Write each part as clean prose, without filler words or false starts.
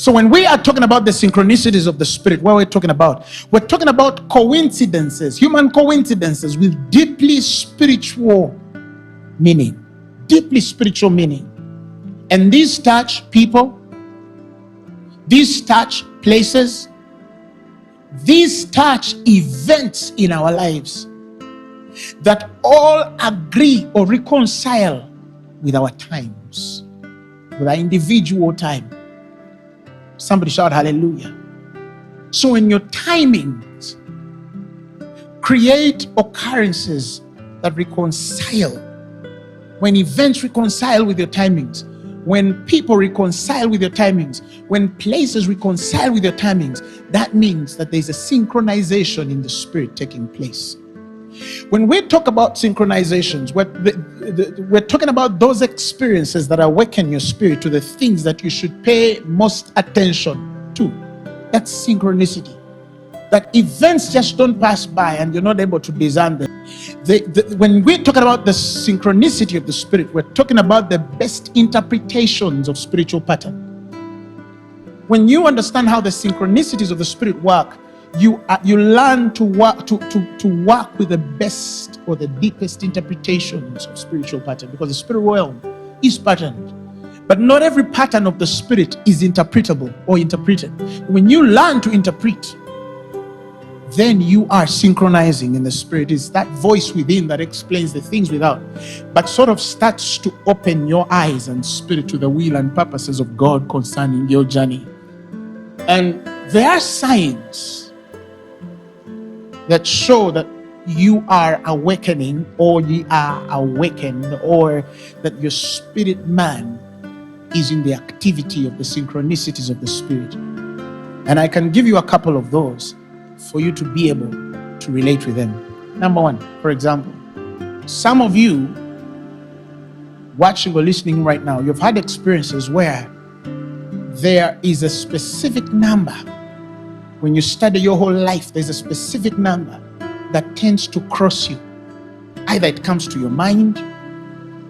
So when we are talking about the synchronicities of the Spirit, what we're talking about coincidences, human coincidences with deeply spiritual meaning. Deeply spiritual meaning. And these touch people, these touch places, these touch events in our lives that all agree or reconcile with our times, with our individual time. Somebody shout hallelujah. So when your timings create occurrences that reconcile, when events reconcile with your timings, when people reconcile with your timings, when places reconcile with your timings, that means that there's a synchronization in the Spirit taking place. When we talk about synchronizations, we're talking about those experiences that awaken your spirit to the things that you should pay most attention to. That's synchronicity. That events just don't pass by and you're not able to discern them. When we're talking about the synchronicity of the Spirit, we're talking about the best interpretations of spiritual pattern. When you understand how the synchronicities of the Spirit work, you learn to work with the best or the deepest interpretations of spiritual pattern, because the spirit realm is patterned. But not every pattern of the Spirit is interpretable or interpreted. When you learn to interpret, then you are synchronizing in the Spirit. It's that voice within that explains the things without, but sort of starts to open your eyes and spirit to the will and purposes of God concerning your journey. And there are signs that show that you are awakening, or you are awakened, or that your spirit man is in the activity of the synchronicities of the Spirit. And I can give you a couple of those for you to be able to relate with them. Number one, for example, some of you watching or listening right now, you've had experiences where there is a specific number. When you study your whole life, there's a specific number that tends to cross you. Either it comes to your mind,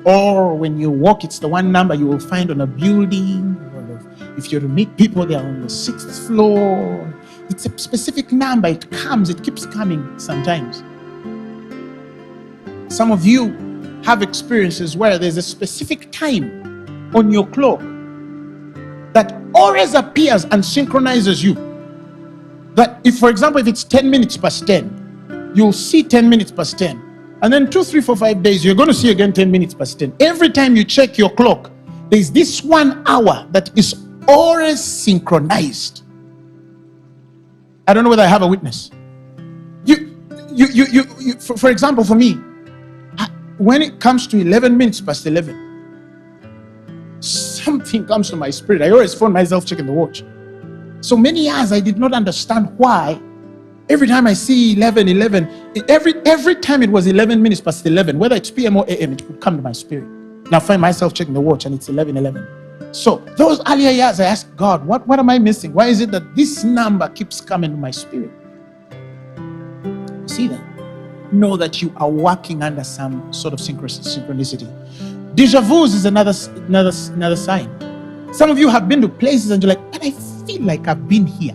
or when you walk, it's the one number you will find on a building, or if you're to meet people, they're on the 6th floor. It's a specific number. It keeps coming sometimes. Some of you have experiences where there's a specific time on your clock that always appears and synchronizes you. That if, for example, if it's 10 minutes past 10, you'll see 10 minutes past 10. And then 2, 3, 4, 5 days, you're going to see again 10 minutes past 10. Every time you check your clock, there's this 1 hour that is always synchronized. I don't know whether I have a witness. For example, for me, when it comes to 11 minutes past 11, something comes to my spirit. I always find myself checking the watch. So many years I did not understand why every time I see 11, every time it was 11 minutes past 11, whether it's PM or AM, it would come to my spirit. Now I find myself checking the watch and it's 11. So those earlier years I asked God, what am I missing? Why is it that this number keeps coming to my spirit? See that? Know that you are working under some sort of synchronicity. Deja vus is another sign. Some of you have been to places and you're like, but I feel like I've been here.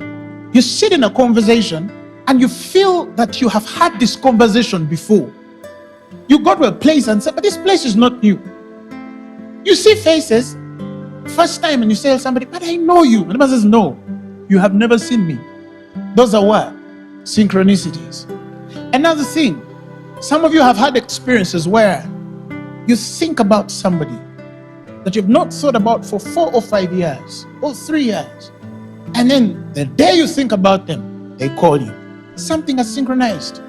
You sit in a conversation and you feel that you have had this conversation before. You go to a place and say, but this place is not new. You see faces first time and you say to somebody, but I know you. And the person says, no, you have never seen me. Those are what? Synchronicities. Another thing, some of you have had experiences where you think about somebody that you've not thought about for 4 or 5 years or 3 years. And then the day you think about them, they call you. Something has synchronized.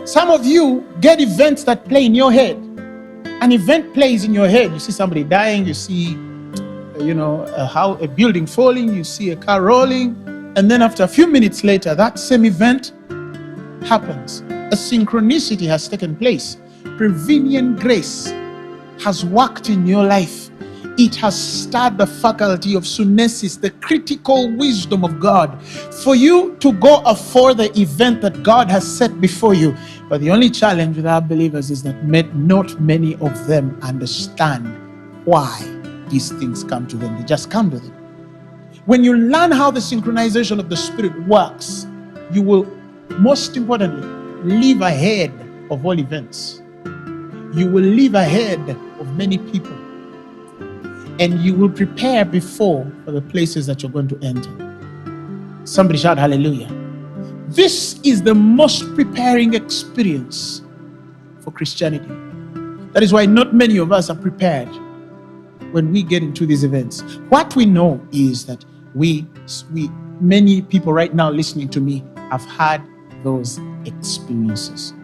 Some of you get events that play in your head. An event plays in your head. You see somebody dying, you see, a building falling, you see a car rolling, and then after a few minutes later, that same event happens. A synchronicity has taken place. Prevenient grace has worked in your life. It has stirred the faculty of sunesis, the critical wisdom of God, for you to go for the event that God has set before you. But the only challenge with our believers is that not many of them understand why these things come to them. They just come to them. When you learn how the synchronization of the Spirit works, you will, most importantly, live ahead of all events. You will live ahead of many people. And you will prepare before for the places that you're going to enter. Somebody shout hallelujah. This is the most preparing experience for Christianity. That is why not many of us are prepared when we get into these events. What we know is that many people right now listening to me have had those experiences.